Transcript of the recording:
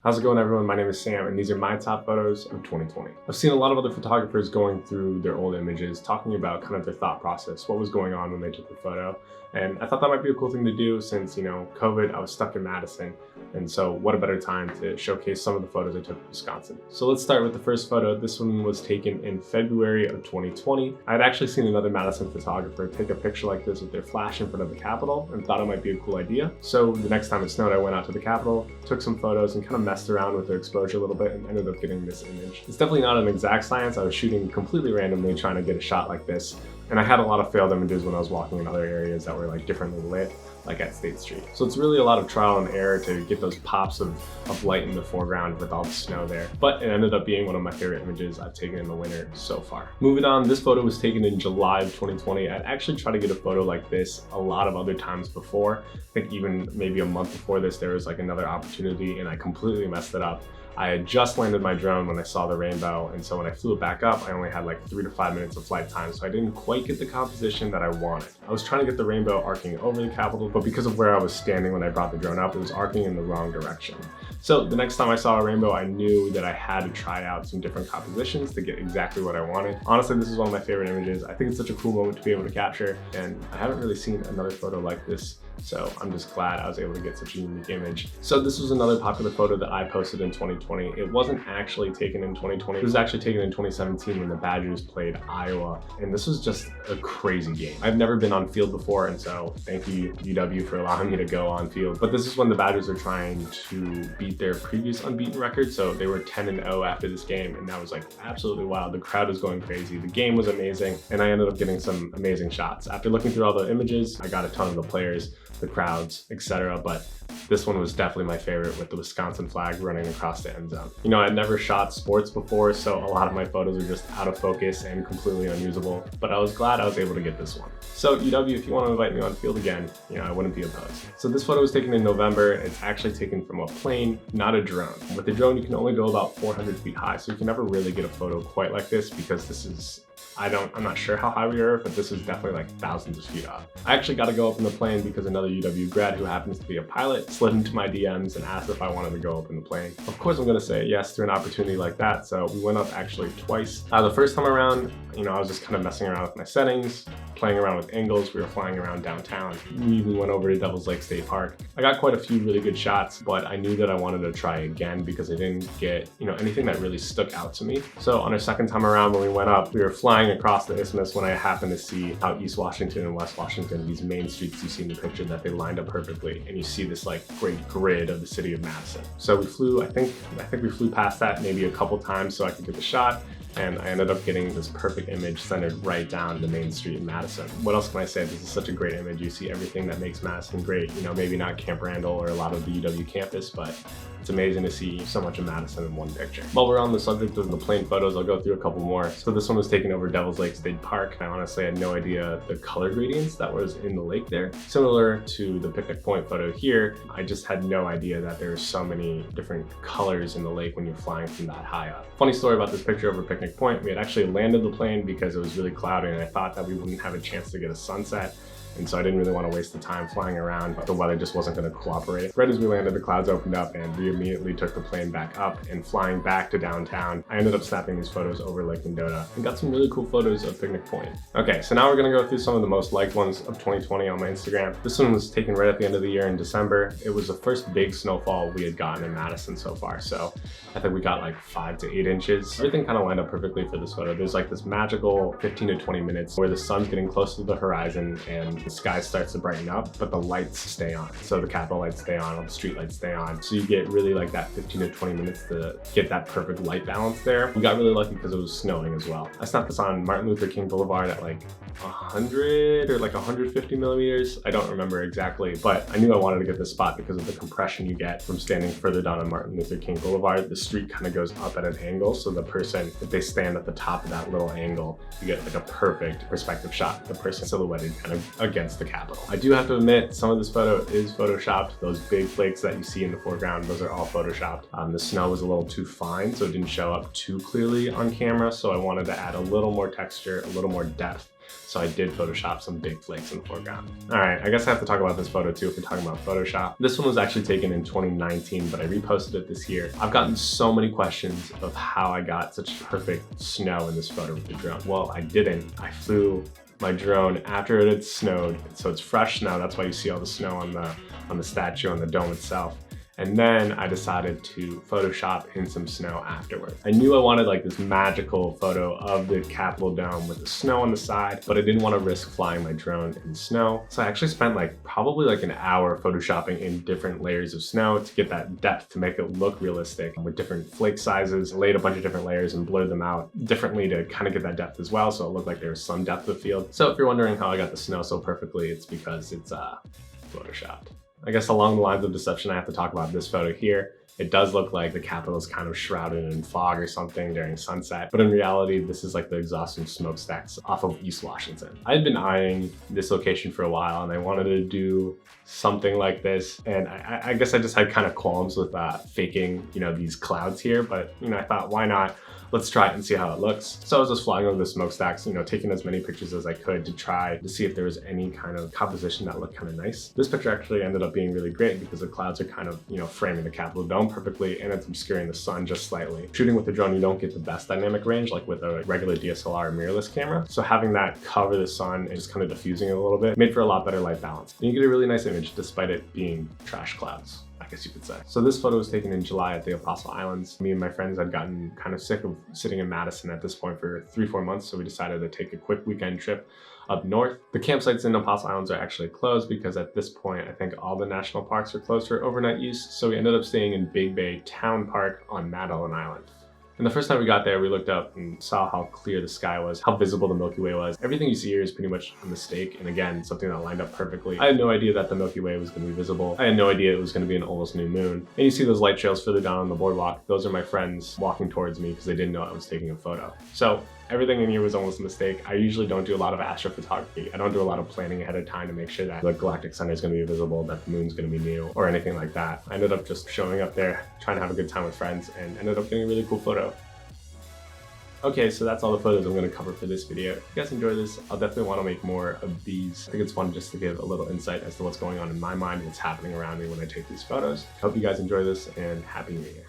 How's it going, everyone? My name is Sam, and these are my top photos of 2020. I've seen a lot of other photographers going through their old images, talking about kind of their thought process, what was going on when they took the photo. And I thought that might be a cool thing to do since, COVID, I was stuck in Madison. And so what a better time to showcase some of the photos I took in Wisconsin. So let's start with the first photo. This one was taken in February of 2020. I had actually seen another Madison photographer take a picture like this with their flash in front of the Capitol and thought it might be a cool idea. So the next time it snowed, I went out to the Capitol, took some photos and kind of messed around with their exposure a little bit and ended up getting this image. It's definitely not an exact science. I was shooting completely randomly trying to get a shot like this. And I had a lot of failed images when I was walking in other areas that were like differently lit, like at State Street. So it's really a lot of trial and error to get those pops of light in the foreground with all the snow there. But it ended up being one of my favorite images I've taken in the winter so far. Moving on, this photo was taken in July of 2020. I'd actually tried to get a photo like this a lot of other times before. I think even maybe a month before this, there was like another opportunity and I completely messed it up. I had just landed my drone when I saw the rainbow, and so when I flew it back up, I only had like 3 to 5 minutes of flight time, so I didn't quite get the composition that I wanted. I was trying to get the rainbow arcing over the Capitol, but because of where I was standing when I brought the drone up, it was arcing in the wrong direction. So the next time I saw a rainbow, I knew that I had to try out some different compositions to get exactly what I wanted. Honestly, this is one of my favorite images. I think it's such a cool moment to be able to capture, and I haven't really seen another photo like this. So I'm just glad I was able to get such a unique image. So this was another popular photo that I posted in 2020. It wasn't actually taken in 2020. It was actually taken in 2017 when the Badgers played Iowa. And this was just a crazy game. I've never been on field before, and so thank you, UW, for allowing me to go on field. But this is when the Badgers are trying to beat their previous unbeaten record. So they were 10-0 after this game, and that was like absolutely wild. The crowd was going crazy. The game was amazing, and I ended up getting some amazing shots. After looking through all the images, I got a ton of the players, the crowds, etc. But this one was definitely my favorite with the Wisconsin flag running across the end zone. I'd never shot sports before, so a lot of my photos are just out of focus and completely unusable, but I was glad I was able to get this one. So UW, if you want to invite me on field again, I wouldn't be opposed. So this photo was taken in November. It's actually taken from a plane, not a drone. With the drone, you can only go about 400 feet high, so you can never really get a photo quite like this because this is, I'm not sure how high we are, but this is definitely like thousands of feet up. I actually got to go up in the plane because another UW grad who happens to be a pilot slid into my DMs and asked if I wanted to go up in the plane. Of course, I'm going to say yes to an opportunity like that. So we went up actually twice. The first time around, I was just kind of messing around with my settings, playing around with angles. We were flying around downtown. We even went over to Devil's Lake State Park. I got quite a few really good shots, but I knew that I wanted to try again because I didn't get, anything that really stuck out to me. So on our second time around when we went up, we were flying across the isthmus when I happened to see how East Washington and West Washington, these main streets you see in the picture, that they lined up perfectly, and you see this like great grid of the city of Madison. So we flew, I think we flew past that maybe a couple times so I could get the shot. And I ended up getting this perfect image centered right down the main street in Madison. What else can I say? This is such a great image. You see everything that makes Madison great. Maybe not Camp Randall or a lot of the UW campus, but it's amazing to see so much of Madison in one picture. While we're on the subject of the plane photos, I'll go through a couple more. So this one was taken over Devil's Lake State Park. I honestly had no idea the color gradients that was in the lake there. Similar to the picnic point photo here, I just had no idea that there were so many different colors in the lake when you're flying from that high up. Funny story about this picture over Picnic Point, we had actually landed the plane because it was really cloudy and I thought that we wouldn't have a chance to get a sunset. And so I didn't really want to waste the time flying around, but the weather just wasn't going to cooperate. Right as we landed, the clouds opened up and we immediately took the plane back up and flying back to downtown. I ended up snapping these photos over Lake Mendota and got some really cool photos of Picnic Point. Okay, so now we're going to go through some of the most liked ones of 2020 on my Instagram. This one was taken right at the end of the year in December. It was the first big snowfall we had gotten in Madison so far. So I think we got like 5 to 8 inches. Everything kind of lined up perfectly for this photo. There's like this magical 15 to 20 minutes where the sun's getting close to the horizon and the sky starts to brighten up, but the lights stay on. So the Capitol lights stay on, all the street lights stay on. So you get really like that 15 to 20 minutes to get that perfect light balance there. We got really lucky because it was snowing as well. I snapped this on Martin Luther King Boulevard at like 100 or like 150 millimeters. I don't remember exactly, but I knew I wanted to get this spot because of the compression you get from standing further down on Martin Luther King Boulevard. The street kind of goes up at an angle. So the person, if they stand at the top of that little angle, you get like a perfect perspective shot. The person silhouetted kind of against the Capitol. I do have to admit, some of this photo is photoshopped. Those big flakes that you see in the foreground, those are all photoshopped. The snow was a little too fine, so it didn't show up too clearly on camera. So I wanted to add a little more texture, a little more depth So I did Photoshop some big flakes in the foreground. All right, I guess I have to talk about this photo too if we're talking about Photoshop. This one was actually taken in 2019, but I reposted it this year. I've gotten so many questions of how I got such perfect snow in this photo with the drone. Well, I didn't. I flew my drone after it had snowed, so it's fresh snow. That's why you see all the snow on the statue, on the dome itself. And then I decided to Photoshop in some snow afterwards. I knew I wanted like this magical photo of the Capitol dome with the snow on the side, but I didn't want to risk flying my drone in snow. So I actually spent probably like an hour Photoshopping in different layers of snow to get that depth, to make it look realistic with different flake sizes. I laid a bunch of different layers and blurred them out differently to kind of get that depth as well, so it looked like there was some depth of field. So if you're wondering how I got the snow so perfectly, it's because it's Photoshopped. I guess along the lines of deception, I have to talk about this photo here. It does look like the Capitol is kind of shrouded in fog or something during sunset, but in reality, this is like the exhaust and smokestacks off of East Washington. I had been eyeing this location for a while and I wanted to do something like this, and I guess I just had kind of qualms with faking, these clouds here, but I thought, why not? Let's try it and see how it looks. So I was just flying over the smokestacks, taking as many pictures as I could to try to see if there was any kind of composition that looked kind of nice. This picture actually ended up being really great because the clouds are kind of, framing the Capitol dome perfectly, and it's obscuring the sun just slightly. Shooting with the drone, you don't get the best dynamic range like with a regular DSLR mirrorless camera. So having that cover the sun and just kind of diffusing it a little bit made for a lot better light balance. And you get a really nice image despite it being trash clouds, I guess you could say. So this photo was taken in July at the Apostle Islands. Me and my friends had gotten kind of sick of sitting in Madison at this point for 3-4 months, so we decided to take a quick weekend trip up north. The campsites in Apostle Islands are actually closed because at this point, I think all the national parks are closed for overnight use, so we ended up staying in Big Bay Town Park on Madeline Island. And the first time we got there, we looked up and saw how clear the sky was, how visible the Milky Way was. Everything you see here is pretty much a mistake, and again, something that lined up perfectly. I had no idea that the Milky Way was going to be visible. I had no idea it was going to be an almost new moon. And you see those light trails further down on the boardwalk. Those are my friends walking towards me because they didn't know I was taking a photo. So everything in here was almost a mistake. I usually don't do a lot of astrophotography. I don't do a lot of planning ahead of time to make sure that the galactic center is going to be visible, that the moon's going to be new, or anything like that. I ended up just showing up there, trying to have a good time with friends, and ended up getting a really cool photo. Okay, so that's all the photos I'm going to cover for this video. If you guys enjoy this, I'll definitely want to make more of these. I think it's fun just to give a little insight as to what's going on in my mind, what's happening around me when I take these photos. Hope you guys enjoy this, and Happy New Year.